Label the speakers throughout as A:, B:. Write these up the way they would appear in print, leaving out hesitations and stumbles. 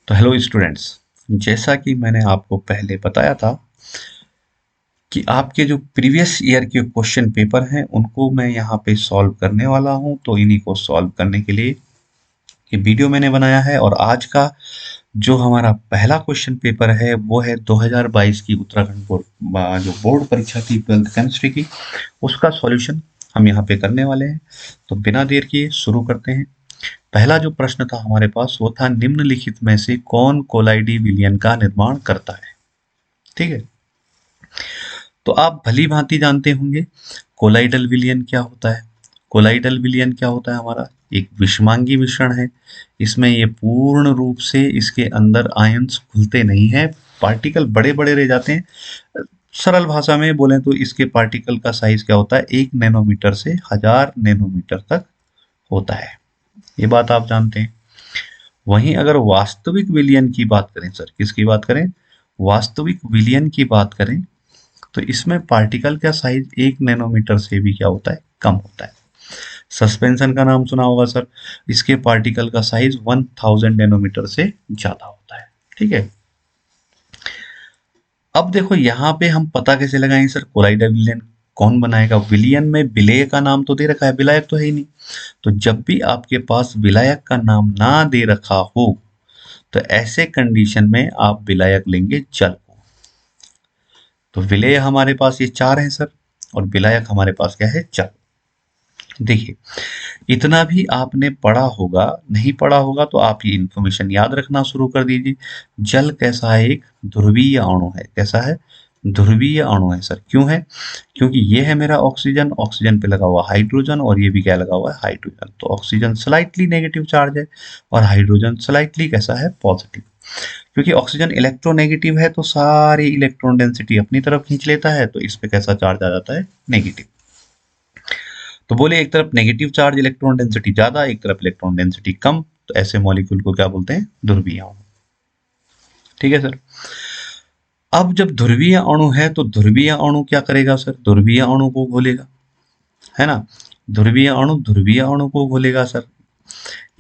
A: तो hello students, जैसा कि मैंने आपको पहले बताया था कि आपके जो प्रीवियस ईयर के क्वेश्चन पेपर हैं उनको मैं यहाँ पे सॉल्व करने वाला हूँ। तो इन्हीं को सॉल्व करने के लिए ये वीडियो मैंने बनाया है। और आज का जो हमारा पहला क्वेश्चन पेपर है वो है 2022 की उत्तराखंड बोर्ड जो बोर्ड परीक्षा थी 12th केमिस्ट्री की, उसका सॉल्यूशन हम यहाँ पे करने वाले हैं। तो बिना देर किए शुरू करते हैं। पहला जो प्रश्न था हमारे पास वो था, निम्नलिखित में से कौन कोलाइडी विलयन का निर्माण करता है। ठीक है, तो आप भली भांति जानते होंगे कोलाइडल विलयन क्या होता है। कोलाइडल विलयन क्या होता है, हमारा एक विषमांगी मिश्रण है। इसमें ये पूर्ण रूप से इसके अंदर आयंस घुलते नहीं है, पार्टिकल बड़े बड़े रह जाते हैं। सरल भाषा में बोलें तो इसके पार्टिकल का साइज क्या होता है, 1 नैनोमीटर से 1000 नैनोमीटर तक होता है। ये बात आप जानते हैं। वहीं अगर वास्तविक विलयन की बात करें, सर किसकी बात करें, वास्तविक विलयन की बात करें, तो इसमें पार्टिकल का साइज 1 नैनोमीटर से भी क्या होता है, कम होता है। सस्पेंशन का नाम सुना होगा सर, इसके पार्टिकल का साइज 1000 नैनोमीटर से ज्यादा होता है। ठीक है, अब देखो यहाँ पे हम पता कैसे लगाएंगे सर, कोलाइडल विलयन कौन बनाएगा। विलयन में विलेय का नाम तो दे रखा है, विलायक तो है ही नहीं। तो जब भी आपके पास विलायक का नाम ना दे रखा हो तो ऐसे कंडीशन में आप विलायक लेंगे जल को। तो विलेय हमारे पास ये 4 हैं सर, और विलायक हमारे पास क्या है, जल। देखिए, इतना भी आपने पढ़ा होगा, नहीं पढ़ा होगा तो आप ये इंफॉर्मेशन याद रखना शुरू कर दीजिए। जल कैसा है, एक ध्रुवीय अणु है। कैसा है, ध्रुवीय अणु है सर। क्यों है, क्योंकि ये है मेरा ऑक्सीजन, ऑक्सीजन पे लगा हुआ हाइड्रोजन, और ये भी क्या लगा हुआ है, हाइड्रोजन। तो ऑक्सीजन स्लाइटली नेगेटिव चार्ज है और हाइड्रोजन स्लाइटली कैसा है, पॉजिटिव। क्योंकि ऑक्सीजन इलेक्ट्रोनेगेटिव है तो सारी इलेक्ट्रॉन डेंसिटी अपनी तरफ खींच लेता है, तो इस पे कैसा चार्ज आ जाता है, नेगेटिव। तो बोले एक तरफ नेगेटिव चार्ज, इलेक्ट्रॉन डेंसिटी ज्यादा, एक तरफ इलेक्ट्रॉन डेंसिटी कम, तो ऐसे मॉलिक्यूल को क्या बोलते हैं, ध्रुवीय अणु। ठीक है सर। अब जब ध्रुवीय अणु है तो ध्रुवीय अणु क्या करेगा सर, ध्रुवीय अणु को घोलेगा, है ना। ध्रुवीय अणु को घोलेगा सर।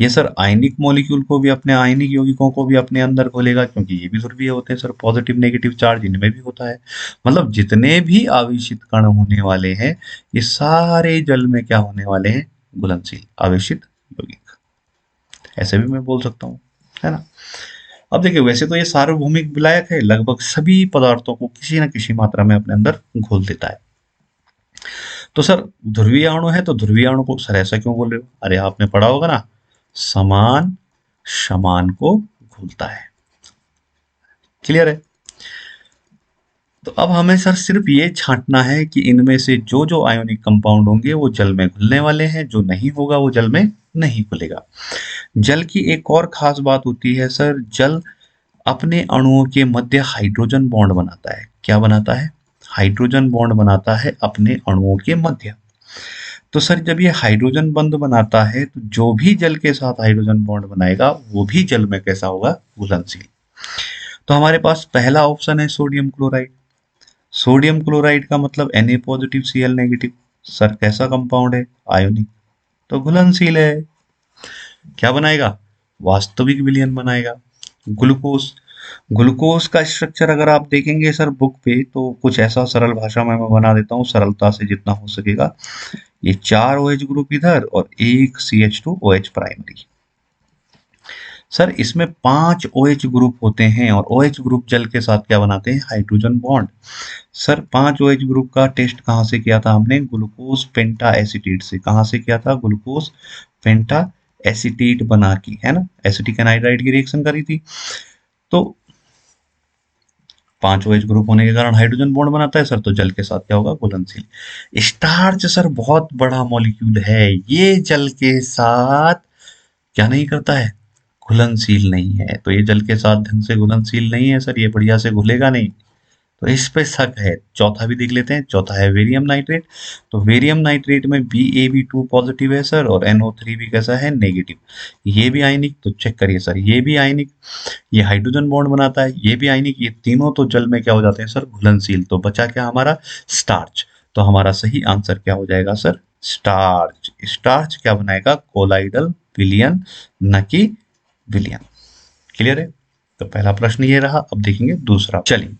A: ये सर आयनिक मॉलिक्यूल को भी, अपने आयनिक यौगिकों को भी अपने अंदर घोलेगा, क्योंकि ये भी ध्रुवीय होते हैं सर। पॉजिटिव नेगेटिव चार्ज इनमें भी होता है। मतलब जितने भी आवेशित कण होने वाले हैं ये सारे जल में क्या होने वाले हैं, घुलनशील आवेशित यौगिक। ऐसे भी मैं बोल सकता हूँ, है ना। अब देखिए, वैसे तो ये सार्वभौमिक विलायक है, लगभग सभी पदार्थों को किसी न किसी मात्रा में अपने अंदर घोल देता है। तो सर ध्रुवीय अणु है तो ध्रुवीय अणु को सर ऐसा क्यों बोल रहे हो, अरे आपने पढ़ा होगा ना, समान समान को घुलता है। क्लियर है। तो अब हमें सर सिर्फ ये छांटना है कि इनमें से जो जो आयोनिक कंपाउंड होंगे वो जल में घुलने वाले हैं, जो नहीं होगा वो जल में नहीं घुलेगा। जल की एक और खास बात होती है सर, जल अपने अणुओं के मध्य हाइड्रोजन बॉन्ड बनाता है। क्या बनाता है, हाइड्रोजन बॉन्ड बनाता है अपने अणुओं के मध्य। तो सर जब ये हाइड्रोजन बंध बनाता है तो जो भी जल के साथ हाइड्रोजन बॉन्ड बनाएगा वो भी जल में कैसा होगा, घुलनशील। तो हमारे पास पहला ऑप्शन है सोडियम क्लोराइड। सोडियम क्लोराइड का मतलब Na positive Cl negative. Sir कैसा कंपाउंड है, आयोनिक, तो घुलनशील है। क्या बनाएगा, वास्तविक विलयन बनाएगा। ग्लूकोज, ग्लूकोज का स्ट्रक्चर अगर आप देखेंगे सर बुक पे तो कुछ ऐसा, सरल भाषा में मैं बना देता हूँ सरलता से जितना हो सकेगा। ये 4 OH ग्रुप इधर और एक CH2OH प्राइमरी। सर इसमें 5 OH ग्रुप होते हैं और OH ग्रुप जल के साथ क्या बनाते हैं, hydrogen bond. Sir 5 OH group का टेस्ट कहाँ से किया था हमने, ग्लूकोज पेंटा एसिटेट से। कहाँ से किया था, ग्लूकोज पेंटा एसिटेट बना की, है ना, एसिटिक एनहाइड्राइड की रिएक्शन करी थी। तो 5 OH ग्रुप होने के कारण हाइड्रोजन बॉन्ड बनाता है सर, तो जल के साथ क्या होगा, घुलनशील। स्टार्च सर बहुत बड़ा मॉलिक्यूल है, ये जल के साथ क्या नहीं करता है, घुलनशील नहीं है। तो ये जल के साथ ढंग से घुलनशील नहीं है सर, ये बढ़िया से घुलेगा नहीं। तो इस पे शक है। चौथा भी देख लेते हैं, चौथा है वेरियम नाइट्रेट। तो वेरियम नाइट्रेट में Bab2 पॉजिटिव है सर और NO3 भी कैसा है, नेगेटिव। ये भी आयनिक, तो चेक करिए सर, ये भी आयनिक, ये हाइड्रोजन बॉन्ड बनाता है, ये भी आयनिक, ये तीनों तो जल में क्या हो जाते हैं सर, घुलनशील। तो बचा क्या हमारा, स्टार्च। तो हमारा सही आंसर क्या हो जाएगा सर, स्टार्च। स्टार्च क्या बनाएगा, कोलाइडल विलयन, न कि विलयन। क्लियर है। तो पहला प्रश्न ये रहा। अब देखेंगे दूसरा। चलिए,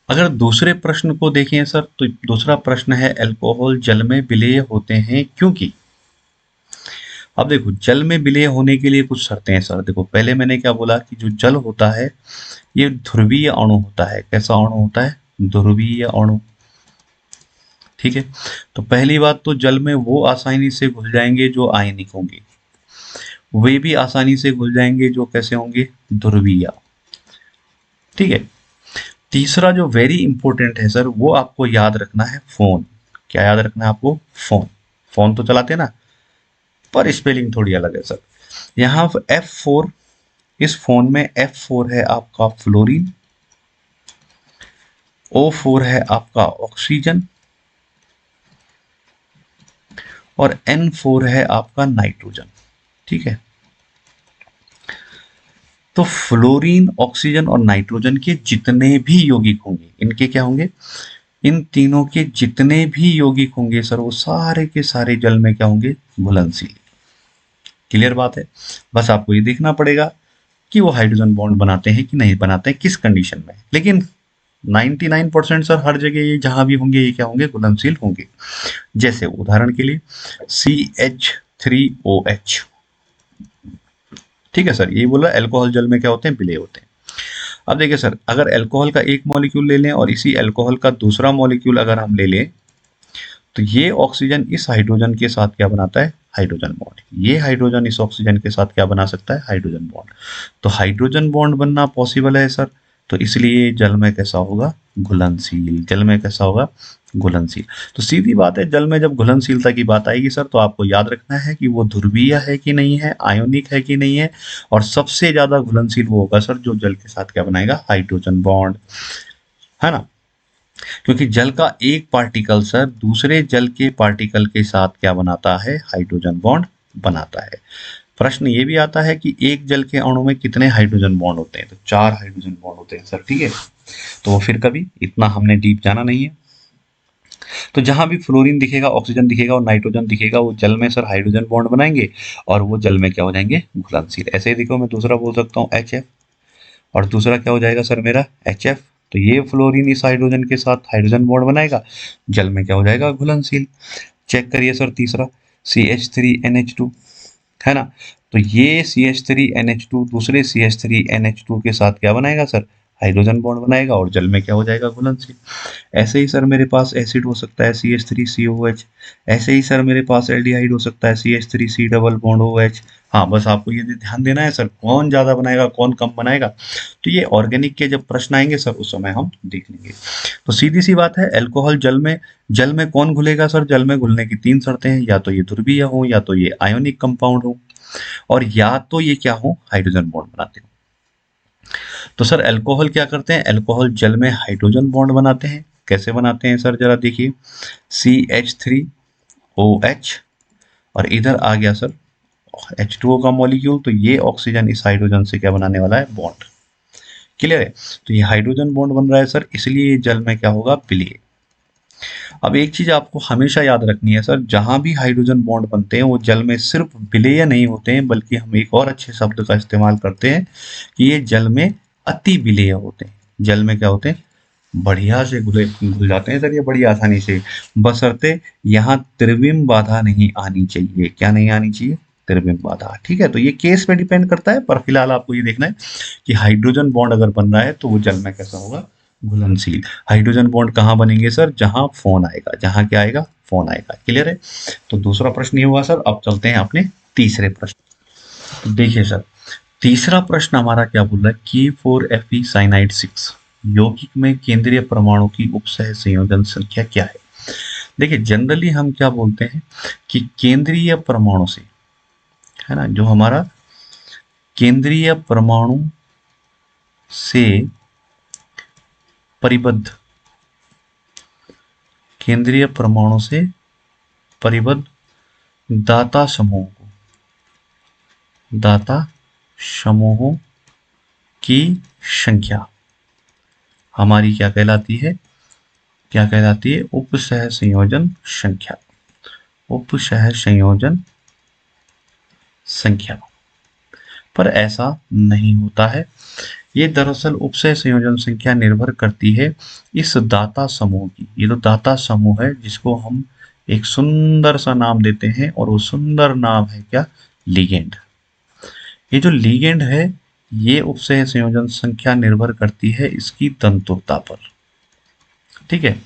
A: अगर दूसरे प्रश्न को देखें सर, तो दूसरा प्रश्न है अल्कोहल जल में विलेय होते हैं क्योंकि। अब देखो, जल में विलेय होने के लिए कुछ शर्तें हैं सर। देखो, पहले मैंने क्या बोला कि जो जल होता है ये ध्रुवीय अणु होता है। कैसा अणु होता है? ध्रुवीय अणु। ठीक है, तो पहली बात तो जल में वो आसानी से घुल जाएंगे जो आयनिक होंगे, वे भी आसानी से घुल जाएंगे जो कैसे होंगे? ध्रुवीय। ठीक है, तीसरा जो वेरी इंपॉर्टेंट है सर, वो आपको याद रखना है फोन। क्या याद रखना है आपको? फोन। फोन तो चलाते हैं ना, पर स्पेलिंग थोड़ी अलग है सर। यहाँ F4, इस फोन में F4 है आपका फ्लोरीन, O4 है आपका ऑक्सीजन, और N4 है आपका नाइट्रोजन। ठीक है, तो फ्लोरीन, ऑक्सीजन और नाइट्रोजन के जितने भी यौगिक होंगे, इनके क्या होंगे? इन तीनों के जितने भी यौगिक होंगे सर, वो सारे के सारे जल में क्या होंगे? घुलनशील। क्लियर बात है? बस आपको ये देखना पड़ेगा कि वो हाइड्रोजन बॉन्ड बनाते हैं कि नहीं बनाते हैं, किस कंडीशन में। लेकिन 99% सर हर जगह ये जहां भी होंगे ये क्या होंगे? घुलनशील होंगे। जैसे उदाहरण के लिए CH3OH। ठीक है सर, यही बोला अल्कोहल जल में क्या होते हैं? विलेय होते हैं। अब देखिए सर, अगर अल्कोहल का एक मॉलिक्यूल ले लें और इसी अल्कोहल का दूसरा मॉलिक्यूल अगर हम ले लें, तो ये ऑक्सीजन इस हाइड्रोजन के साथ क्या बनाता है? Hydrogen bond. ये हाइड्रोजन इस ऑक्सीजन के साथ क्या बना सकता है? Hydrogen bond. तो हाइड्रोजन बॉन्ड बनना पॉसिबल है सर, तो इसलिए जल में कैसा होगा? घुलनशील। जल में कैसा होगा? घुलनशील। तो सीधी बात है, जल में जब घुलनशीलता की बात आएगी सर, तो आपको याद रखना है कि वो ध्रुवीय है कि नहीं है, आयोनिक है कि नहीं है, और सबसे ज्यादा घुलनशील वो होगा सर जो जल के साथ क्या बनाएगा? हाइड्रोजन बॉन्ड, है ना। क्योंकि जल का एक पार्टिकल सर दूसरे जल के पार्टिकल के साथ क्या बनाता है? हाइड्रोजन बॉन्ड बनाता है। प्रश्न ये भी आता है कि एक जल के अणु में कितने हाइड्रोजन बॉन्ड होते हैं? तो 4 हाइड्रोजन बॉन्ड होते हैं सर। ठीक है, तो वो फिर कभी इतना हमने डीप जाना नहीं है। तो जहां भी फ्लोरीन दिखेगा, ऑक्सीजन दिखेगा और नाइट्रोजन दिखेगा, वो जल में सर हाइड्रोजन बॉन्ड बनाएंगे और वो जल में क्या हो जाएंगे? घुलनशील। ऐसे ही देखो, मैं दूसरा बोल सकता हूँ HF, और दूसरा क्या हो जाएगा सर मेरा? HF। तो ये फ्लोरीन इस हाइड्रोजन के साथ हाइड्रोजन बॉन्ड बनाएगा, जल में क्या हो जाएगा? घुलनशील। चेक करिए सर तीसरा, CH3NH2, है ना। तो ये CH3NH2 दूसरे CH3NH2 के साथ क्या बनाएगा सर? हाइड्रोजन बॉन्ड बनाएगा और जल में क्या हो जाएगा? घुलनशील। ऐसे ही सर मेरे पास एसिड हो सकता है CH3COH। ऐसे ही सर मेरे पास एल्डिहाइड हो सकता है CH3C डबल बॉन्ड OH। हाँ, बस आपको ये ध्यान देना है सर, कौन ज्यादा बनाएगा कौन कम बनाएगा, तो ये ऑर्गेनिक के जब प्रश्न आएंगे सर उस समय हम देख लेंगे। तो सीधी सी बात है, अल्कोहल जल में कौन घुलेगा सर? जल में घुलने की 3 शर्तें हैं, या तो ये ध्रुवीय हो, या तो ये आयोनिक कंपाउंड हो, और या तो ये क्या हो? हाइड्रोजन बॉन्ड बनाते हो। तो सर अल्कोहल क्या करते हैं? अल्कोहल जल में हाइड्रोजन बॉन्ड बनाते हैं। कैसे बनाते हैं सर? जरा देखिए, CH3OH, और इधर आ गया सर H2O का मॉलिक्यूल, तो ये ऑक्सीजन इस हाइड्रोजन से क्या बनाने वाला है? बॉन्ड। क्लियर है? तो ये हाइड्रोजन बॉन्ड बन रहा है सर, इसलिए ये जल में क्या होगा? विलीय। अब एक चीज आपको हमेशा याद रखनी है सर, जहां भी हाइड्रोजन बॉन्ड बनते हैं वो जल में सिर्फ विलेय नहीं होते हैं, बल्कि हम एक और अच्छे शब्द का इस्तेमाल करते हैं कि ये जल में अति विलेय होते हैं। जल में क्या होते हैं? बढ़िया से घुल जाते हैं सर ये, बड़ी आसानी से, बशर्ते यहाँ त्रिविम बाधा नहीं आनी चाहिए। क्या नहीं आनी चाहिए? त्रिविम बाधा। ठीक है, तो ये केस पे डिपेंड करता है, पर फिलहाल आपको ये देखना है कि हाइड्रोजन बॉन्ड अगर बन रहा है तो वो जल में कैसा होगा? घुलनशील। हाइड्रोजन बॉन्ड कहाँ बनेंगे सर? जहां फोन आएगा। जहां क्या आएगा? फोन आएगा। क्लियर है? तो दूसरा प्रश्न ये हुआ सर। अब चलते हैं अपने तीसरे प्रश्न। तो देखिए सर, तीसरा प्रश्न हमारा क्या बोल रहा है? K4Fe साइनाइड 6 यौगिक में केंद्रीय परमाणु की उपसह संयोजन संख्या क्या है? देखिए, जनरली हम क्या बोलते हैं कि केंद्रीय परमाणु से, है ना, जो हमारा केंद्रीय परमाणु से परिबद्ध, केंद्रीय परमाणु से परिबद्ध दाता समूह को, दाता समूहों की संख्या हमारी क्या कहलाती है? क्या कहलाती है? उपसह संयोजन संख्या। उपसह संयोजन संख्या। पर ऐसा नहीं होता है, ये दरअसल उपसय संयोजन संख्या निर्भर करती है इस दाता समूह की। ये तो दाता समूह है जिसको हम एक सुंदर सा नाम देते हैं, और वो सुंदर नाम है क्या? लिगेंड। ये जो लिगेंड है, ये उपसय संयोजन संख्या निर्भर करती है इसकी तंतुरता पर। ठीक है,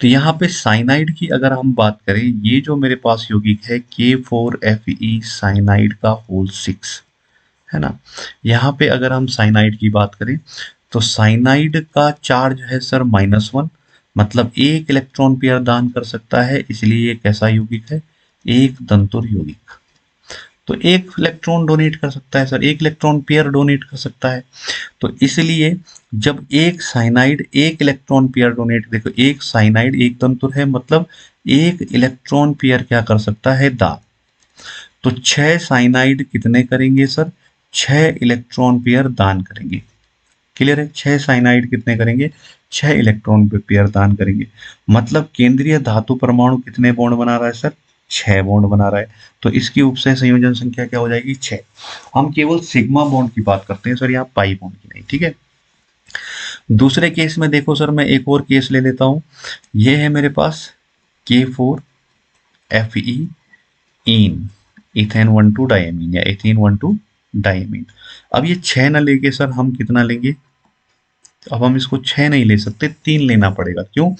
A: तो यहाँ पे साइनाइड की अगर हम बात करें, ये जो मेरे पास यौगिक है K4FE साइनाइड का होल 6 है ना। यहाँ पे अगर हम साइनाइड की बात करें तो साइनाइड का चार्ज है सर -1, मतलब एक इलेक्ट्रॉन पेयर दान कर सकता है, इसलिए ये कैसा यौगिक है? एक तंतुर यौगिक। तो एक इलेक्ट्रॉन डोनेट कर सकता है सर, एक इलेक्ट्रॉन पेयर डोनेट कर सकता है। तो इसलिए जब एक साइनाइड एक इलेक्ट्रॉन पेयर डोनेट, देखो एक साइनाइड एक तंतुर है, मतलब एक इलेक्ट्रॉन पेयर क्या कर सकता है? दान। तो 6 साइनाइड कितने करेंगे सर? 6 इलेक्ट्रॉन पेयर दान करेंगे। क्लियर है? 6 साइनाइड कितने करेंगे? 6 इलेक्ट्रॉन पेयर दान करेंगे। मतलब केंद्रीय धातु परमाणु कितने बॉन्ड बना रहा है सर? 6 बॉन्ड बना रहा है। तो इसकी उपसय संयोजन संख्या क्या हो जाएगी? 6। हम केवल सिग्मा बॉन्ड की बात करते हैं सर, यहाँ पाई बॉन्ड की नहीं। ठीक है, दूसरे केस में देखो सर, मैं एक और केस ले लेता हूं। ये है मेरे पास K4FE इन इथेन 1,2 डायमीन या एथीन 1,2 डायमीन। अब ये 6 ना लेके सर हम कितना लेंगे? अब हम इसको 6 नहीं ले सकते, 3 लेना पड़ेगा। क्यों?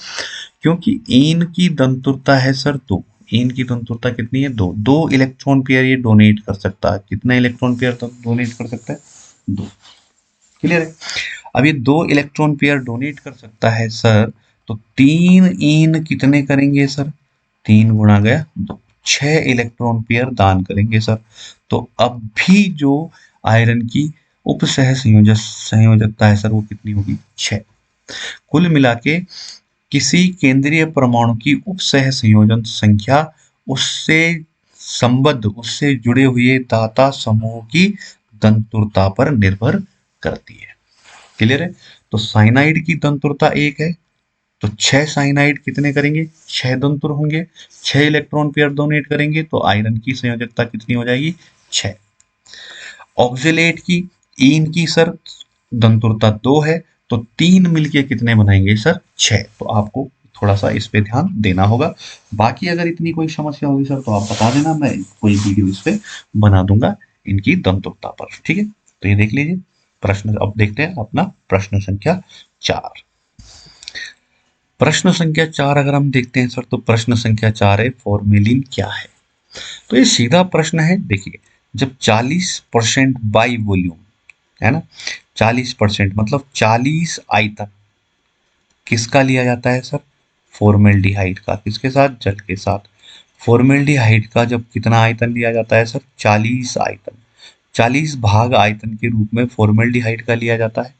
A: क्योंकि इन की दंतुरता है सर 2। इन की दंतुरता कितनी है? 2। 2 इलेक्ट्रॉन पेयर ये डोनेट कर सकता है। कितना इलेक्ट्रॉन पेयर डोनेट कर सकता है? 2। क्लियर है? अब ये 2 इलेक्ट्रॉन पेयर डोनेट कर सकता है सर, तो 3 इन कितने करेंगे सर? 3 गुणा गया 2, 6 इलेक्ट्रॉन पेयर दान करेंगे सर। तो अब भी जो आयरन की उपसह संयोजकता है सर, वो कितनी होगी? 6। कुल मिला के किसी केंद्रीय परमाणु की उपसह संयोजन संख्या उससे संबद्ध, उससे जुड़े हुए दाता समूह की तंतुरता पर निर्भर करती है। क्लियर है? तो साइनाइड की तंतुरता 1 है, तो 6 साइनाइड कितने करेंगे? 6 तंतुर होंगे, 6 इलेक्ट्रॉन पेयर डोनेट करेंगे, तो आयरन की संयोजकता कितनी हो जाएगी? 6। ऑक्जेलेट की इन की सर दंतुरता 2 है, तो 3 मिलके कितने बनाएंगे सर? 6। तो आपको थोड़ा सा इस पे ध्यान देना होगा। बाकी अगर इतनी कोई समस्या होगी सर तो आप बता देना, मैं कोई वीडियो इस पे बना दूंगा इनकी दंतुरता पर। ठीक है, तो ये देख लीजिए प्रश्न। अब देखते हैं अपना प्रश्न संख्या 4। प्रश्न संख्या 4 अगर हम देखते हैं सर, तो प्रश्न संख्या 4 है फॉर्मेलिन क्या है? तो ये सीधा प्रश्न है। देखिए, जब 40% बाई वॉल्यूम है ना, 40% मतलब 40 आयतन किसका लिया जाता है सर? फॉर्मेल्डिहाइड का। किसके साथ? जल के साथ। फॉर्मेल्डिहाइड का जब कितना आयतन लिया जाता है सर? 40 आयतन। 40 भाग आयतन के रूप में फॉर्मेल्डिहाइड का लिया जाता है।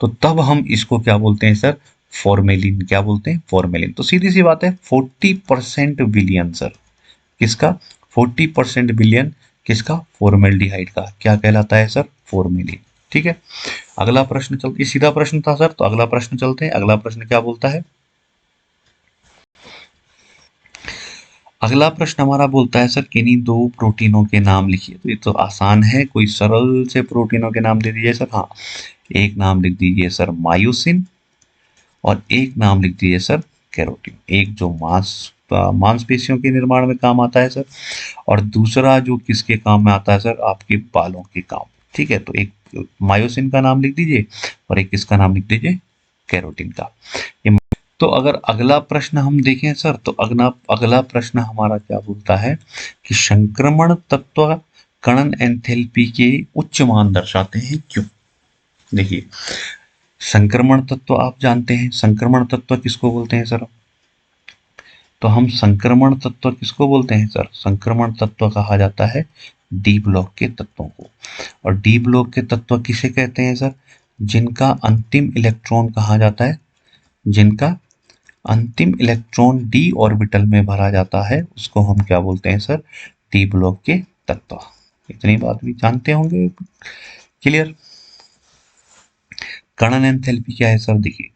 A: तो तब हम इसको क्या बोलते हैं सर? फॉर्मेलिन। क्या बोलते हैं? फॉर्मेलिन। तो सीधी सी बात है, 40% विलियन सर किसका? 40% विलियन किसका? फॉर्मेल्डिहाइड का। क्या कहलाता है सर? फॉर्मेलिन। ठीक है, अगला प्रश्न चलते, ये सीधा प्रश्न था सर, तो अगला प्रश्न चलते हैं। अगला प्रश्न क्या बोलता है? अगला प्रश्न हमारा बोलता है सर, किन्हीं 2 प्रोटीनों के नाम लिखिए। तो ये तो आसान है, कोई सरल से प्रोटीनों के नाम दे दीजिए सर। हाँ, एक नाम लिख दीजिए सर मायोसिन, और एक नाम लिख दीजिए सर कैरोटीन। एक जो मांसपेशियों के निर्माण में काम आता है सर, और दूसरा जो किसके काम में आता है सर? आपके बालों के काम। ठीक है, तो एक मायोसिन का नाम लिख दीजिए और एक किसका नाम लिख दीजिए? कैरोटीन का। ये तो अगर अगला प्रश्न हम देखें सर, तो अगला प्रश्न हमारा क्या बोलता है कि संक्रमण तत्व कणन एंथैल्पी के उच्च मान दर्शाते हैं, क्यों? देखिए, संक्रमण तत्व आप जानते हैं, संक्रमण तत्व किसको बोलते हैं सर? तो हम संक्रमण तत्व किसको बोलते हैं सर? संक्रमण तत्व कहा जाता है डी ब्लॉक के तत्वों को। और डी ब्लॉक के तत्व किसे कहते हैं सर? जिनका अंतिम इलेक्ट्रॉन कहा जाता है, जिनका अंतिम इलेक्ट्रॉन डी ऑर्बिटल में भरा जाता है, उसको हम क्या बोलते हैं सर? डी ब्लॉक के तत्व। इतनी बात भी जानते होंगे। क्लियर? कणन एंथैल्पी क्या है सर? देखिए,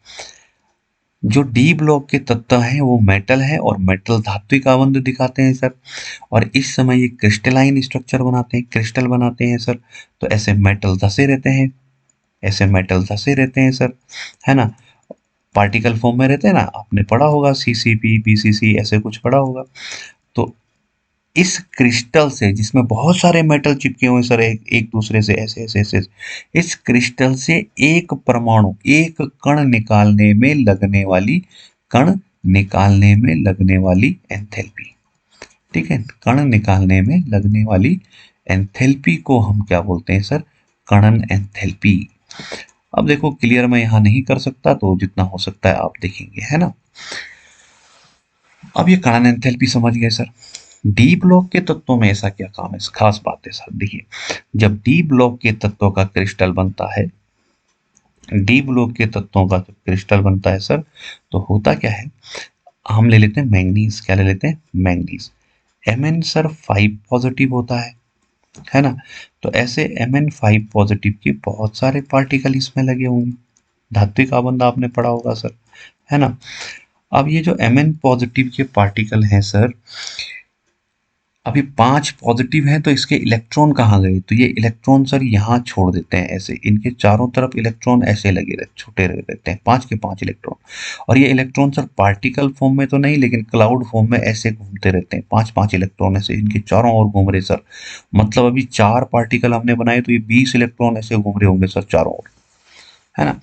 A: जो डी ब्लॉक के तत्व हैं वो मेटल है, और मेटल धात्विक आबंध दिखाते हैं सर। और इस समय ये क्रिस्टलाइन स्ट्रक्चर बनाते हैं, क्रिस्टल बनाते हैं सर। तो ऐसे मेटल धसे रहते हैं। ऐसे मेटल्स ऐसे रहते हैं सर, है ना, पार्टिकल फॉर्म में रहते हैं ना, आपने पढ़ा होगा सीसीपी बीसीसी ऐसे कुछ पढ़ा होगा। तो इस क्रिस्टल से जिसमें बहुत सारे मेटल चिपके हुए सर एक एक दूसरे से ऐसे ऐसे ऐसे, इस क्रिस्टल से एक परमाणु एक कण निकालने में लगने वाली कण निकालने में लगने वाली एंथैल्पी, ठीक है, कण निकालने में लगने वाली एंथैल्पी को हम क्या बोलते हैं सर, कणन एंथैल्पी। अब देखो क्लियर मैं यहां नहीं कर सकता, तो जितना हो सकता है आप देखेंगे, है ना। अब ये कणन एंथैल्पी समझ गए सर। डी ब्लॉक के तत्वों में ऐसा क्या काम है, खास बात है सर, देखिए जब डी ब्लॉक के तत्वों का क्रिस्टल बनता है, डी ब्लॉक के तत्वों का क्रिस्टल बनता है सर, तो होता क्या है, हम ले लेते हैं मैंगनीज, क्या ले लेते हैं, मैंगनीज। Mn सर 5 पॉजिटिव होता है ना। तो ऐसे Mn5 पॉजिटिव के बहुत सारे पार्टिकल इसमें लगे होंगे, धात्विक आबंध आपने पढ़ा होगा सर, है ना। अब ये जो Mn पॉजिटिव के पार्टिकल हैं सर, अभी 5 पॉजिटिव हैं, तो इसके इलेक्ट्रॉन कहाँ गए, तो ये इलेक्ट्रॉन सर यहाँ छोड़ देते हैं ऐसे, इनके चारों तरफ इलेक्ट्रॉन ऐसे लगे रहते, छूटे रहते हैं, 5 के 5 इलेक्ट्रॉन। और ये इलेक्ट्रॉन सर पार्टिकल फॉर्म में तो नहीं, लेकिन क्लाउड फॉर्म में ऐसे घूमते रहते हैं, 5 5 इलेक्ट्रॉन ऐसे इनके चारों ओर घूम रहे सर। मतलब अभी 4 पार्टिकल हमने बनाए, तो ये 20 इलेक्ट्रॉन ऐसे घूम रहे होंगे सर चारों ओर, है ना।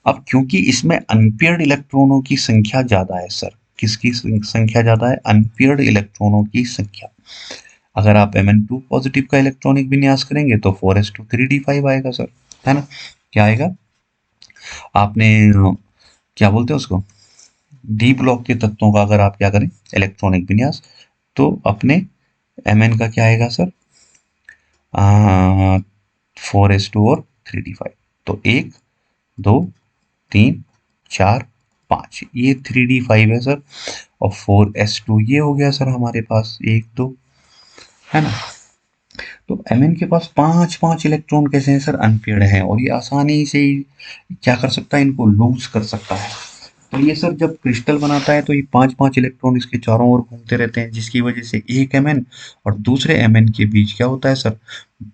A: अब क्योंकि इसमें अनपेयर्ड इलेक्ट्रॉनों की संख्या ज्यादा है सर, किसकी संख्या ज्यादा है, अनपेयर्ड इलेक्ट्रॉनों की संख्या। अगर आप Mn2 पॉजिटिव का इलेक्ट्रॉनिक विन्यास करेंगे तो 4s2 3d5 आएगा सर, है ना। क्या आएगा, आपने क्या बोलते हैं उसको, डी ब्लॉक के तत्वों का अगर आप क्या करें इलेक्ट्रॉनिक विन्यास, तो अपने Mn का क्या आएगा सर, 4s2 और 3d5। तो 1 2 3 4 5, ये 3d5 है सर, और 4s2 ये हो गया सर हमारे पास 1 2, है ना। तो Mn के पास 5 5 इलेक्ट्रॉन कैसे हैं सर, अनपेयर्ड हैं, और ये आसानी से क्या कर सकता है, इनको लूज कर सकता है। तो ये सर जब क्रिस्टल बनाता है, तो ये 5 5 इलेक्ट्रॉन इसके चारों ओर घूमते रहते हैं, जिसकी वजह से एक Mn और दूसरे Mn के बीच क्या होता है सर,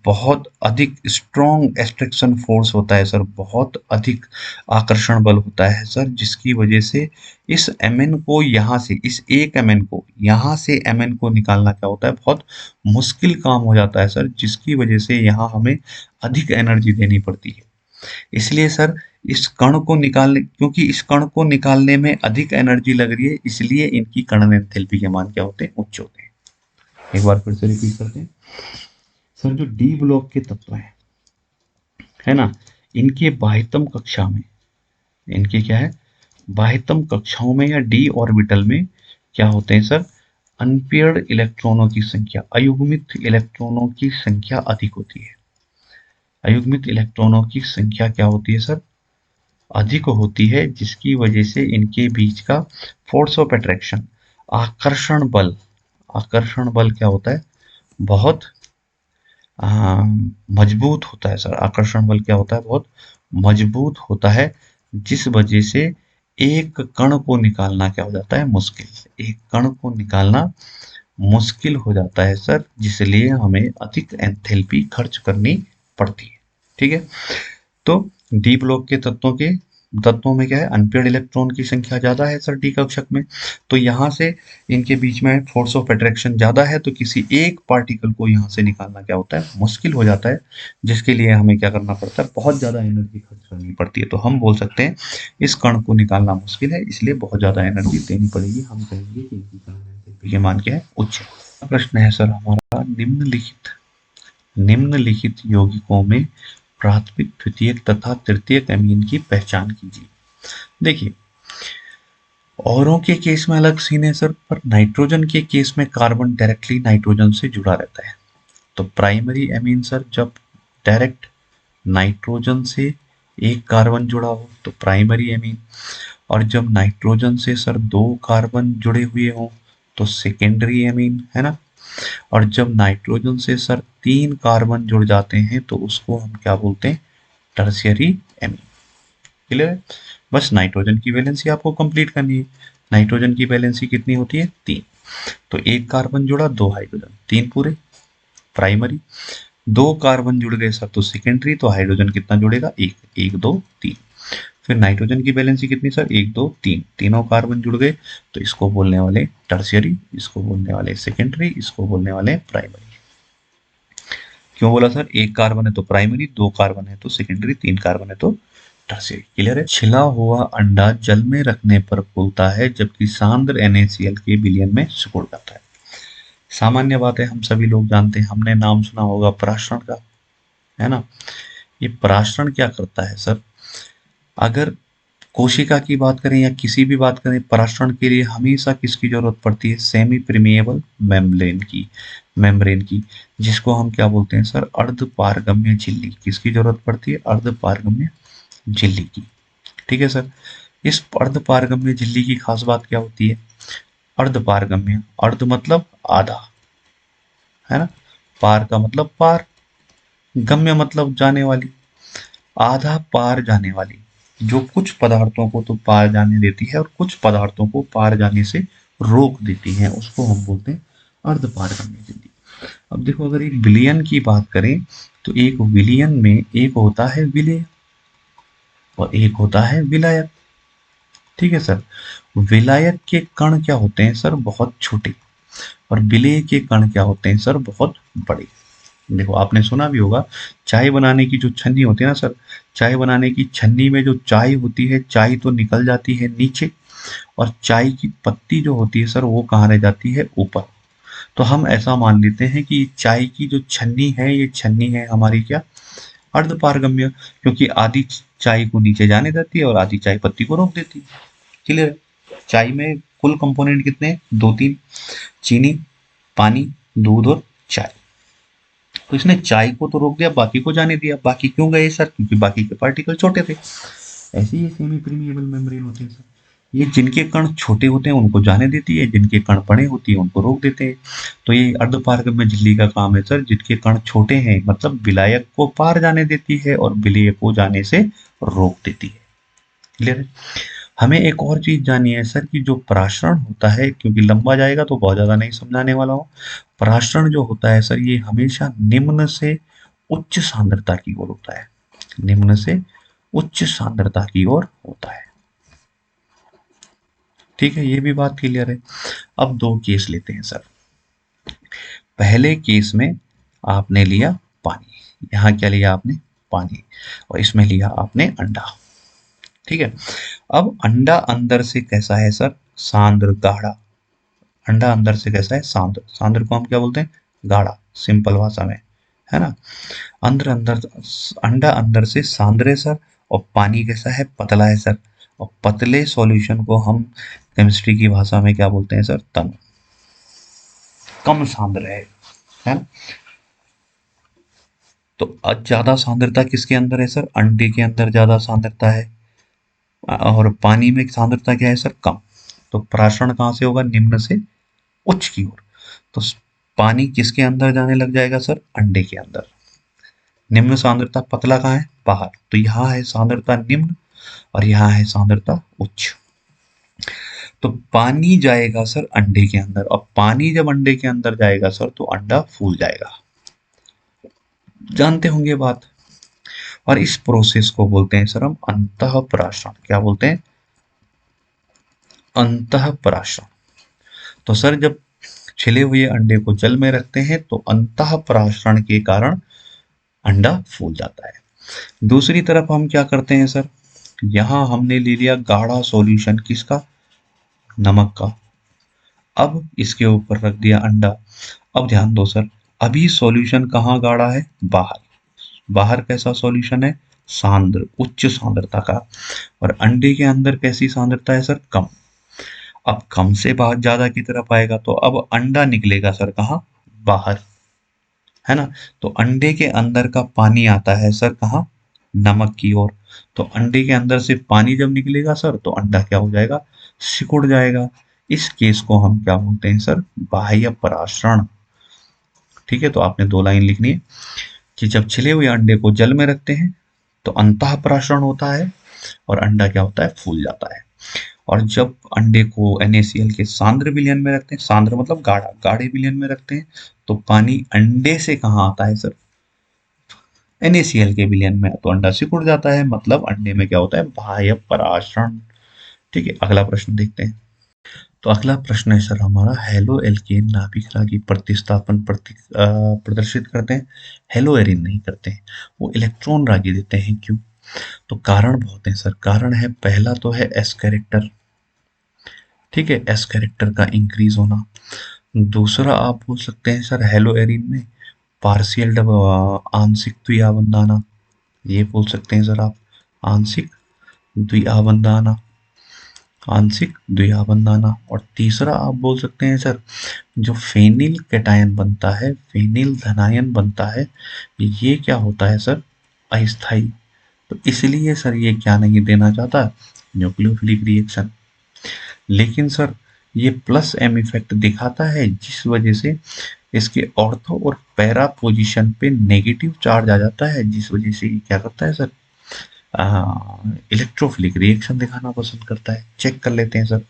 A: बहुत अधिक स्ट्रॉन्ग एट्रैक्शन फोर्स होता है सर, बहुत अधिक आकर्षण बल होता है सर, जिसकी वजह से इस Mn को यहाँ से, इस एक Mn को यहाँ से Mn को निकालना क्या होता है, बहुत मुश्किल काम हो जाता है सर, जिसकी वजह से यहाँ हमें अधिक एनर्जी देनी पड़ती है। इसलिए सर इस कण को निकालने, क्योंकि इस कण को निकालने में अधिक एनर्जी लग रही है, इसलिए इनकी कण एंथैल्पी के मान क्या होते हैं, उच्च होते हैं। एक बार फिर से रिपीट करते हैं सर, जो डी ब्लॉक के तत्व हैं, है ना, इनके बाह्यतम कक्षा में, इनके क्या है, बाह्यतम कक्षाओं में या डी ऑर्बिटल में क्या होते हैं सर, अनपेयर्ड इलेक्ट्रॉनों की संख्या, अयुग्मित इलेक्ट्रॉनों की संख्या अधिक होती है। अयुग्मित इलेक्ट्रॉनों की संख्या क्या होती है सर, अधिक होती है, जिसकी वजह से इनके बीच का फोर्स ऑफ अट्रैक्शन, आकर्षण बल, आकर्षण बल क्या होता है, बहुत मजबूत होता है सर, आकर्षण बल क्या होता है, बहुत मजबूत होता है, जिस वजह से एक कण को निकालना क्या हो जाता है, मुश्किल, एक कण को निकालना मुश्किल हो जाता है सर, जिसलिए हमें अधिक एंथैल्पी खर्च करनी पड़ती है, ठीक है। तो डी ब्लॉक के तत्वों में क्या है, अनपेयर्ड इलेक्ट्रॉन की संख्या ज्यादा है सर डी कक्षक में, तो यहाँ से इनके बीच में फोर्स ऑफ अट्रैक्शन ज्यादा है, तो किसी एक पार्टिकल को यहाँ से निकालना क्या होता है, मुश्किल हो जाता है, जिसके लिए हमें क्या करना पड़ता है, बहुत ज्यादा एनर्जी खर्च करनी पड़ती है। तो हम बोल सकते हैं इस कण को निकालना मुश्किल है, इसलिए बहुत ज्यादा एनर्जी देनी पड़ेगी, हम कहेंगे कि इनकी कण एंथैल्पी के मान क्या है, उच्च है। प्रश्न है सर हमारा, निम्नलिखित यौगिकों में प्राथमिक, द्वितीयक तथा तृतीयक अमीन की पहचान कीजिए। देखिए औरों के केस में अलग सीन है सर, पर नाइट्रोजन के केस में कार्बन डायरेक्टली नाइट्रोजन से जुड़ा रहता है। तो प्राइमरी अमीन सर, जब डायरेक्ट नाइट्रोजन से एक कार्बन जुड़ा हो तो प्राइमरी अमीन, और जब नाइट्रोजन से सर 2 कार्बन जुड़े हुए हो तो सेकेंडरी अमीन, है ना। और जब नाइट्रोजन से सर 3 कार्बन जुड़ जाते हैं तो उसको हम क्या बोलते हैं, टर्शियरी एमीन। क्लियर है, बस नाइट्रोजन की वैलेंसी आपको कंप्लीट करनी है। नाइट्रोजन की वैलेंसी कितनी होती है, 3, तो एक कार्बन जुड़ा 2 हाइड्रोजन, 3 पूरे प्राइमरी। दो कार्बन जुड़ गए सर तो सेकेंडरी, तो हाइड्रोजन कितना जुड़ेगा, एक, एक दो तीन। फिर नाइट्रोजन की वैलेंसी कितनी सर, एक दो तीन, तीनों कार्बन जुड़ गए तो इसको बोलने वाले टर्शियरी, इसको बोलने वाले सेकेंडरी, इसको बोलने वाले प्राइमरी। क्यों बोला सर, एक कार्बन है तो प्राइमरी, दो कार्बन है तो सेकेंडरी, तीन कार्बन है तो टर्शियरी। क्लियर है। छिला हुआ अंडा जल में रखने पर फूलता है जबकि सांद्र NaCl के विलयन में सिकुड़ जाता है। सामान्य बात है, हम सभी लोग जानते हैं, हमने नाम सुना होगा पराशरण का, है ना। ये पराशरण क्या करता है सर, अगर कोशिका की बात करें या किसी भी बात करें, पराशरण के लिए हमेशा किसकी जरूरत पड़ती है, सेमी प्रीमिएबल मेम्ब्रेन की, जिसको हम क्या बोलते हैं सर, अर्ध पारगम्य झिल्ली। किसकी जरूरत पड़ती है, अर्ध पारगम्य झिल्ली की। ठीक है सर। इस अर्ध पारगम्य झिल्ली की खास बात क्या होती है, अर्ध पारगम्य, अर्ध मतलब आधा, है ना, पार का मतलब पार, गम्य मतलब जाने वाली, आधा पार जाने वाली, जो कुछ पदार्थों को तो पार जाने देती है और कुछ पदार्थों को पार जाने से रोक देती है, उसको हम बोलते हैं अर्ध पारगम्य झिल्ली। अब देखो, अगर एक विलयन की बात करें तो एक विलयन में एक होता है विलेय और एक होता है विलायक। ठीक है सर। विलायक के कण क्या होते हैं सर, बहुत छोटे, और विलेय के कण क्या होते हैं सर, बहुत बड़े। देखो, आपने सुना भी होगा, चाय बनाने की जो छन्नी होती है ना सर, चाय बनाने की छन्नी में जो चाय होती है, चाय तो निकल जाती है नीचे, और चाय की पत्ती जो होती है सर, वो कहाँ रह जाती है, ऊपर। तो हम ऐसा मान लेते हैं कि चाय की जो छन्नी है, ये छन्नी है हमारी क्या, अर्ध पारगम्य, क्योंकि आधी चाय को नीचे जाने देती है और आधी चाय पत्ती को रोक देती है। क्लियर। चाय में कुल कंपोनेंट कितने हैं, दो तीन, चीनी, पानी, दूध और चाय। तो इसने चाय को तो रोक दिया, बाकी को जाने दिया। बाकी क्यों गए सर, क्योंकि बाकी के पार्टिकल छोटे थे। ऐसे ही सेमी प्रीमिएबल मेम्ब्रेन होते हैं सर, ये जिनके कण छोटे होते हैं उनको जाने देती है, जिनके कण बड़े होती है उनको रोक देते हैं। तो ये अर्धपारगम्य झिल्ली का काम है सर, जिनके कण छोटे हैं मतलब विलायक को पार जाने देती है और विलेय को जाने से रोक देती है। क्लियर है। हमें एक और चीज जाननी है सर कि जो पराशरण होता है, क्योंकि लंबा जाएगा तो बहुत ज्यादा नहीं समझाने वाला हूँ। पराशरण जो होता है सर, ये हमेशा निम्न से उच्च सांद्रता की ओर होता है, निम्न से उच्च सांद्रता की ओर होता है। ठीक है, ये भी बात क्लियर है। अब दो केस लेते हैं सर। पहले केस में आपने लिया पानी, यहाँ क्या लिया आपने, पानी, और इसमें लिया आपने अंडा। ठीक है। अब अंडा अंदर से कैसा है सर, सांद्र गाढ़ा। अंडा अंदर से कैसा है, सांद्र। सांद्र को हम क्या बोलते हैं, गाढ़ा, सिंपल भाषा में, है ना। अंदर अंदर अंडा अंदर से सांद्र है सर, और पानी कैसा है, पतला है सर। और पतले सॉल्यूशन को हम केमिस्ट्री की भाषा में क्या बोलते हैं सर, तनु, कम सांद्र है ना। तो ज्यादा सांद्रता किसके अंदर है सर, अंडे के अंदर ज्यादा सांद्रता है, और पानी में सांद्रता क्या है सर, कम। तो पराशरण कहाँ से होगा, निम्न से उच्च की ओर। तो पानी किसके अंदर जाने लग जाएगा सर, अंडे के अंदर। निम्न सांद्रता, पतला कहाँ है, बाहर। तो यहाँ है सांद्रता निम्न और यहाँ है सांद्रता उच्च। तो पानी जाएगा सर अंडे के अंदर, और पानी जब अंडे के अंदर जाएगा सर तो अंडा फूल जाएगा। जानते होंगे बात। और इस प्रोसेस को बोलते हैं सर हम अंतःपराशरण। क्या बोलते हैं, अंतःपराशरण। तो सर जब छिले हुए अंडे को जल में रखते हैं तो अंतःपराशरण के कारण अंडा फूल जाता है। दूसरी तरफ हम क्या करते हैं सर, यहां हमने ले लिया गाढ़ा सॉल्यूशन, किसका, नमक का। अब इसके ऊपर रख दिया अंडा। अब ध्यान दो सर, अभी सॉल्यूशन कहाँ गाढ़ा है, बाहर। बाहर कैसा सॉल्यूशन है, सांद्र, उच्च सांद्रता का। और अंडे के अंदर कैसी सांद्रता है सर, कम। अब कम से बाहर ज्यादा की तरफ आएगा तो अब अंडा निकलेगा सर कहाँ, बाहर, है ना। तो अंडे के अंदर का पानी आता है सर कहाँ, नमक की ओर। तो अंडे के अंदर से पानी जब निकलेगा सर तो अंडा क्या हो जाएगा, सिकुड़ जाएगा। इस केस को हम क्या बोलते हैं सर, बाह्य पराशरण। ठीक है। तो आपने दो लाइन लिखनी है कि जब छिले हुए अंडे को जल में रखते हैं तो अंतः पराशरण होता है और अंडा क्या होता है, फूल जाता है। और जब अंडे को NaCl के सांद्र विलयन में रखते हैं, सांद्र मतलब गाढ़ा, गाढ़े विलयन में रखते हैं, तो पानी अंडे से कहाँ आता है सर, NaCl के विलयन में तो अंडा सिकुड़ जाता है, मतलब अंडे में क्या होता है, बाह्य परागण। ठीक है, अगला प्रश्न देखते हैं। तो अगला प्रश्न है सर हमारा, हेलो एल्केन नाभिक रागी प्रतिस्थापन प्रदर्शित करते हैं, हेलो एरिन नहीं करते हैं, वो इलेक्ट्रॉन रागी देते हैं, क्यों? तो कारण बहुत है सर। कारण है, पहला तो है एस कैरेक्टर। ठीक है, एस कैरेक्टर का इंक्रीज होना। दूसरा आप बोल सकते हैं सर हेलो एरिन में पार्शियल आंशिक द्विआबंध आना, ये बोल सकते हैं सर आप, आंशिक द्विआबंध आना, आंशिक द्विआबंध आना। और तीसरा आप बोल सकते हैं सर, जो फेनिल कैटायन बनता है, फेनिल धनायन बनता है, ये क्या होता है सर, अस्थाई। तो इसलिए सर ये क्या नहीं देना चाहता, न्यूक्लियोफिलिक रिएक्शन। लेकिन सर ये प्लस एम इफेक्ट दिखाता है, जिस वजह से इसके ऑर्थो और पैरा पोजीशन पे नेगेटिव चार्ज आ जाता है, जिस वजह से ये क्या करता है सर, इलेक्ट्रोफिलिक रिएक्शन दिखाना पसंद करता है। चेक कर लेते हैं सर।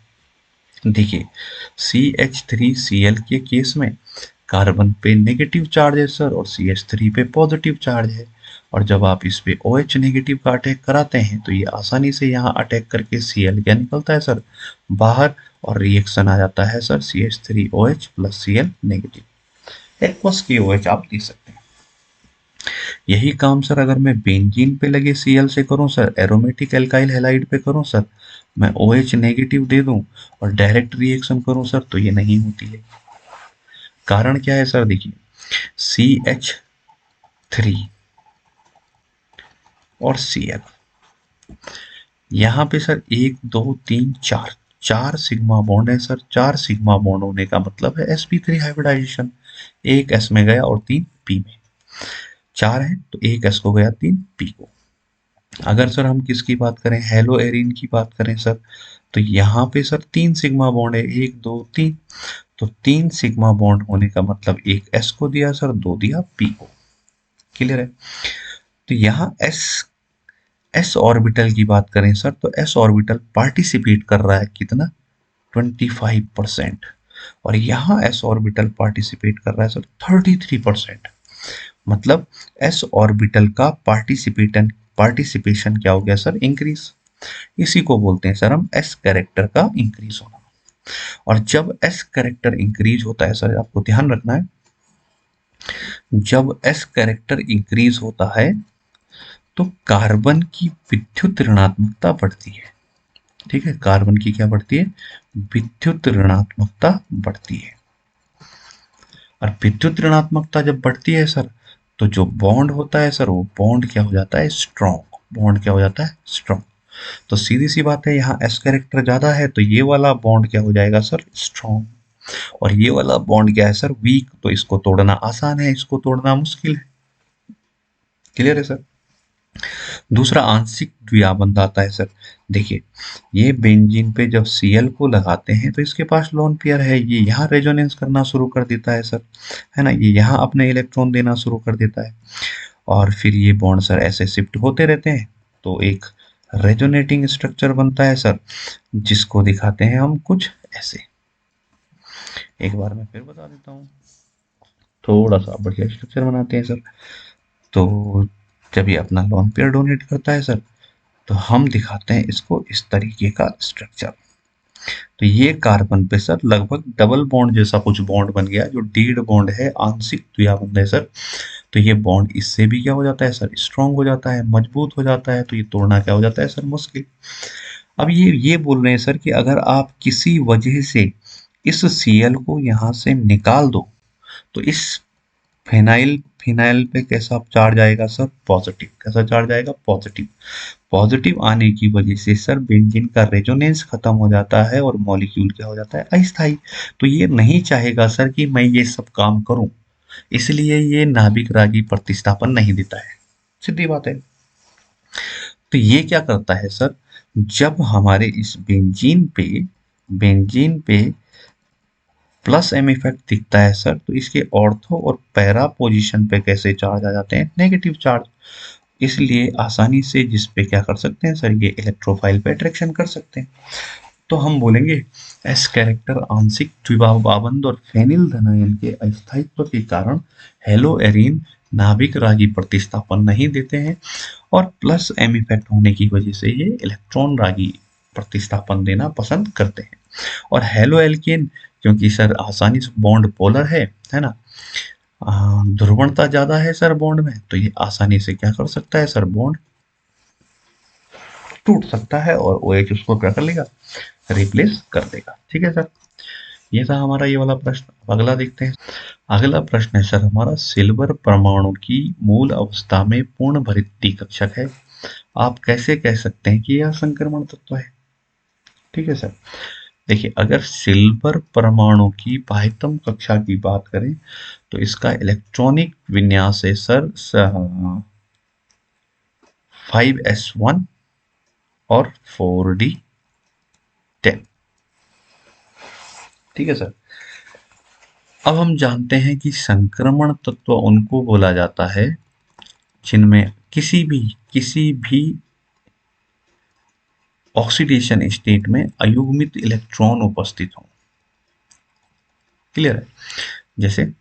A: देखिए, CH3Cl के केस में कार्बन पे नेगेटिव चार्ज है सर, और CH3 पे पॉजिटिव चार्ज है। और जब आप इस पे OH नेगेटिव का अटैक कराते हैं तो ये आसानी से यहाँ अटैक करके Cl क्या निकलता है सर, बाहर, और रिएक्शन आ जाता है sir CH3OH plus Cl negative. Aqueous की OH आप दे सकते हैं। यही काम सर अगर मैं बेंजीन पे लगे Cl से करूं सर, एरोमेटिक एल्काइल हैलाइड पे करूं सर, मैं OH नेगेटिव दे दूं और डायरेक्ट रिएक्शन करूं सर, तो ये नहीं होती है। कारण क्या है सर, देखिए CH3 और Cl, यहाँ पे सर 1 2 3 4 चार सिग्मा बॉन्ड है सर। चार सिग्मा बॉन्ड होने का मतलब है sp3 हाइब्रिडाइजेशन। एक s में गया और 3 p में। चार है तो एक s को गया, 3 p को। अगर सर हम किसकी बात करें, हेलो एरिन की बात करें सर, तो यहाँ पे सर 3 सिग्मा बॉन्ड है, 1 2 3। तो 3 सिग्मा बॉन्ड होने का मतलब एक s को दिया सर, 2 दिया p को। क्लियर है? तो यहाँ s ऑर्बिटल की बात करें सर, तो s ऑर्बिटल पार्टिसिपेट कर रहा है कितना, 25%। और यहाँ s ऑर्बिटल पार्टिसिपेट कर रहा है सर 33%। मतलब s ऑर्बिटल का पार्टिसिपेशन क्या हो गया सर, इंक्रीज। इसी को बोलते हैं सर हम s कैरेक्टर का इंक्रीज होना। और जब s कैरेक्टर इंक्रीज होता है सर, आपको ध्यान रखना है, जब s कैरेक्टर इंक्रीज होता है तो कार्बन की विद्युत ऋणात्मकता बढ़ती है। ठीक है, कार्बन की क्या बढ़ती है, विद्युत ऋणात्मकता बढ़ती है। और विद्युत ऋणात्मकता जब बढ़ती है सर, तो जो बॉन्ड होता है सर, वो बॉन्ड क्या हो जाता है, स्ट्रॉन्ग। बॉन्ड क्या हो जाता है, स्ट्रॉन्ग। तो सीधी सी बात है, यहाँ एस कैरेक्टर ज्यादा है तो ये वाला बॉन्ड क्या हो जाएगा सर, स्ट्रॉन्ग। और ये वाला बॉन्ड क्या है सर, वीक। तो इसको तोड़ना आसान है, इसको तोड़ना मुश्किल है। क्लियर है सर? दूसरा आंशिक द्विआबंध आता है सर। देखिए, ये बेंजीन पे जब Cl को लगाते हैं तो इसके पास लोन पेयर है, ये यहाँ रेजोनेंस करना शुरू कर देता है सर, है ना, ये यहाँ अपने इलेक्ट्रॉन देना शुरू कर देता है। और फिर ये बॉन्ड सर ऐसे शिफ्ट होते रहते हैं, तो एक रेजोनेटिंग स्ट्रक्चर बनता है सर, जिसको दिखाते हैं हम कुछ ऐसे। एक बार मैं फिर बता देता हूँ, थोड़ा सा बढ़िया स्ट्रक्चर बनाते हैं सर। तो जब ये अपना लोन पेयर डोनेट करता है सर, तो हम दिखाते हैं इसको इस तरीके का स्ट्रक्चर। तो ये कार्बन पे सर लगभग डबल बॉन्ड जैसा कुछ बॉन्ड बन गया, जो डीड बॉन्ड है, आंशिक द्विआबंध है सर। तो ये बॉन्ड इससे भी क्या हो जाता है सर, स्ट्रांग हो जाता है, मजबूत हो जाता है। तो ये तोड़ना क्या हो जाता है सर, मुश्किल। अब ये बोल रहे हैं सर कि अगर आप किसी वजह से इस Cl को यहाँ से निकाल दो, तो इस फिनाइल फिनाइल पे कैसा चार्ज आएगा सर, पॉजिटिव। कैसा चार्ज आएगा, पॉजिटिव। पॉजिटिव आने की वजह से सर बेंजीन का रेजोनेंस खत्म हो जाता है और मॉलिक्यूल क्या हो जाता है, अस्थाई। तो ये नहीं चाहेगा सर कि मैं ये सब काम करूं, इसलिए ये नाभिक रागी प्रतिस्थापन नहीं देता है। सीधी बात है। तो ये क्या करता है सर, जब हमारे इस बेंजीन पे प्लस एम इफेक्ट दिखता है सर, तो इसके ऑर्थो और पैरा पोजीशन पे कैसे चार्ज आ जाते हैं, नेगेटिव चार्ज। इसलिए आसानी से जिस पे क्या कर सकते हैं सर, ये इलेक्ट्रोफाइल पे अट्रैक्शन कर सकते हैं। तो हम बोलेंगे एस कैरेक्टर आंशिक द्विभावाबंध और फेनिल धनायन के अस्थायित्व के कारण हेलो एरीन नाभिक रागी प्रतिस्थापन नहीं देते हैं और प्लस एम इफेक्ट होने की वजह से ये इलेक्ट्रॉन रागी प्रतिस्थापन देना पसंद करते हैं। और हेलो एल्केन क्योंकि सर आसानी से बॉन्ड पोलर है ना, ध्रुवणता ज्यादा है सर बॉन्ड में, तो ये आसानी से क्या कर सकता है सर, बॉन्ड टूट सकता है और OH उसको क्या कर लेगा, रिप्लेस कर देगा। ठीक है सर, ये था हमारा ये वाला प्रश्न। अब अगला देखते हैं। अगला प्रश्न है सर हमारा, सिल्वर परमाणु की मूल अवस्था में पूर्ण भरित कक्षक है, आप कैसे कह सकते हैं कि यह संक्रमण तत्व है। ठीक है सर, देखिए अगर सिल्वर परमाणु की बाह्यतम कक्षा की बात करें तो इसका इलेक्ट्रॉनिक विन्यास है सर 5s1 और 4d10। ठीक है सर, अब हम जानते हैं कि संक्रमण तत्व उनको बोला जाता है जिनमें किसी भी ऑक्सीडेशन स्टेट में अयुग्मित इलेक्ट्रॉन उपस्थित हो। क्लियर है, जैसे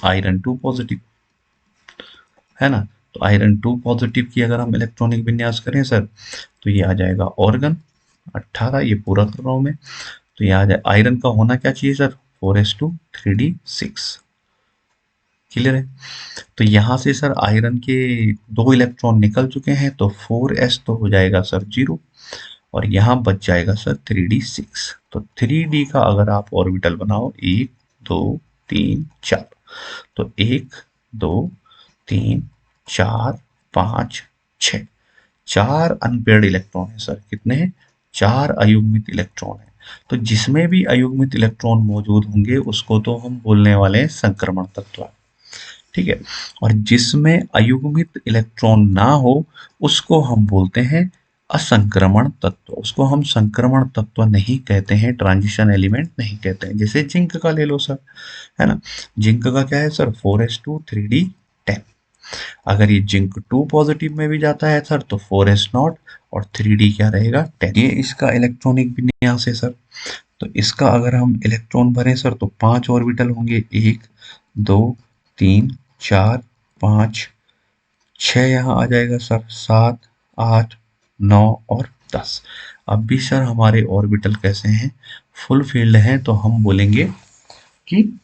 A: आयरन 2 पॉजिटिव है ना, तो आयरन 2 पॉजिटिव की अगर हम इलेक्ट्रॉनिक विन्यास करें सर तो ये आ जाएगा ऑर्गन 18, ये पूरा कर रहा हूं मैं, तो ये आ जाए आयरन का होना क्या चाहिए सर 4s2 3d6। क्लियर है, तो यहां से सर आयरन के 2 इलेक्ट्रॉन निकल चुके हैं तो 4s तो हो जाएगा सर 0 और यहाँ बच जाएगा सर 3d6। तो 3d का अगर आप ऑर्बिटल बनाओ 1 2 3 4, तो 1 2 3 4 5 6, 4 अनपेयर्ड इलेक्ट्रॉन है सर, कितने हैं 4 अयुग्मित इलेक्ट्रॉन है। तो जिसमें भी अयुग्मित इलेक्ट्रॉन मौजूद होंगे उसको तो हम बोलने वाले हैं संक्रमण तत्व। ठीक है, और जिसमें अयुग्मित इलेक्ट्रॉन ना हो उसको हम बोलते हैं असंक्रमण तत्व, उसको हम संक्रमण तत्व नहीं कहते हैं, ट्रांजिशन एलिमेंट नहीं कहते हैं। जैसे जिंक का ले लो सर, है ना, जिंक का क्या है सर 4s2 3d10, अगर ये जिंक 2 पॉजिटिव में भी जाता है सर तो 4s0 और 3d क्या रहेगा 10। ये इसका इलेक्ट्रॉनिक विन्यास है सर, तो इसका अगर हम इलेक्ट्रॉन भरें सर तो 5 ऑर्बिटल होंगे, 1 2 3 4 5 6, यहाँ आ जाएगा सर 7 8 9 और 10। अब भी सर हमारे ऑर्बिटल कैसे हैं, फुल फील्ड हैं, तो हम बोलेंगे कि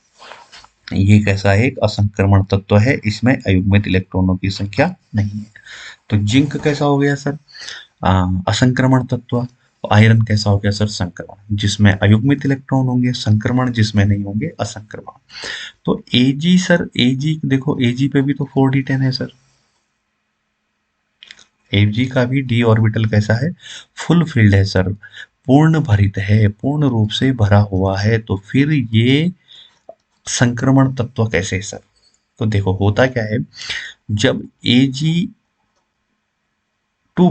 A: ये कैसा है, एक असंक्रमण तत्व है, इसमें अयुग्मित इलेक्ट्रॉनों की संख्या नहीं है। तो जिंक कैसा हो गया सर, असंक्रमण तत्व। आयरन कैसा हो गया सर, संक्रमण, जिसमें अयुग्मित इलेक्ट्रॉन होंगे, संक्रमण जिसमें नहीं होंगे, असंक्रमण। तो Ag सर, Ag देखो Ag पे भी तो 4d10 है सर, Ag का भी d ऑर्बिटल कैसा है, फुल फिल्ड है सर, पूर्ण भरित है, पूर्ण रूप से भरा हुआ है, तो फिर ये संक्रमण तत्व कैसे है सर। तो देखो होता क्या है, जब Ag2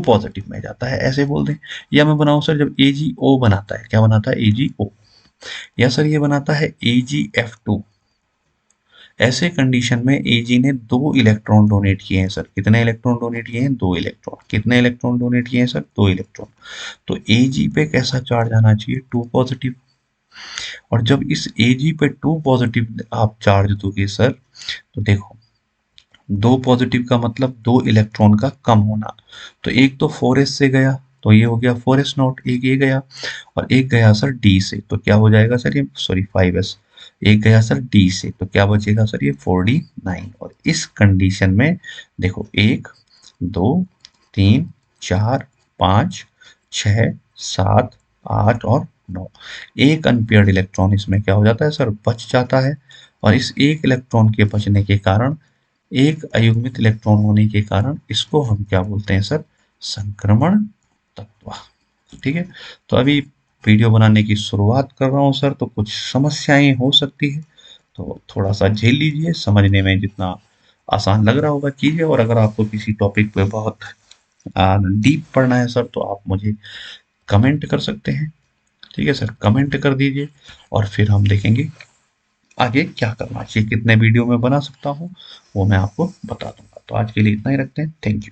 A: पॉजिटिव में जाता है, ऐसे बोल दें, या मैं बनाऊं सर जब AgO बनाता है, क्या बनाता है AgO, या सर ये बनाता है AgF2, ऐसे कंडीशन में Ag ने 2 इलेक्ट्रॉन डोनेट किए हैं सर, कितने इलेक्ट्रॉन डोनेट किए हैं 2 इलेक्ट्रॉन, कितने इलेक्ट्रॉन डोनेट किए हैं सर 2 इलेक्ट्रॉन। तो Ag पे कैसा चार्ज आना चाहिए 2 पॉजिटिव, और जब इस Ag पे 2 पॉजिटिव आप चार्ज दोगे सर तो देखो 2 पॉजिटिव का मतलब 2 इलेक्ट्रॉन का कम होना, तो एक तो 4s से गया तो ये हो गया 4s0, एक ये गया और एक गया सर d से, तो क्या हो जाएगा सर ये, सॉरी 5s, एक गया सर d से, तो क्या बचेगा सर ये 4d9। और इस कंडीशन में देखो 1 2 3 4 5 6 7 8 और 9, एक अनपेयर्ड इलेक्ट्रॉन इसमें क्या हो जाता है सर, बच जाता है, और इस एक इलेक्ट्रॉन के बचने के कारण, एक अयुग्मित इलेक्ट्रॉन होने के कारण, इसको हम क्या बोलते हैं सर, संक्रमण तत्व। ठीक है, तो अभी वीडियो बनाने की शुरुआत कर रहा हूँ सर, तो कुछ समस्याएं हो सकती है, तो थोड़ा सा झेल लीजिए, समझने में जितना आसान लग रहा होगा कीजिए, और अगर आपको किसी टॉपिक पे बहुत डीप पढ़ना है सर तो आप मुझे कमेंट कर सकते हैं। ठीक है सर, कमेंट कर दीजिए और फिर हम देखेंगे आगे क्या करना चाहिए, कितने वीडियो में बना सकता हूँ वो मैं आपको बता दूंगा। तो आज के लिए इतना ही रखते हैं, थैंक यू।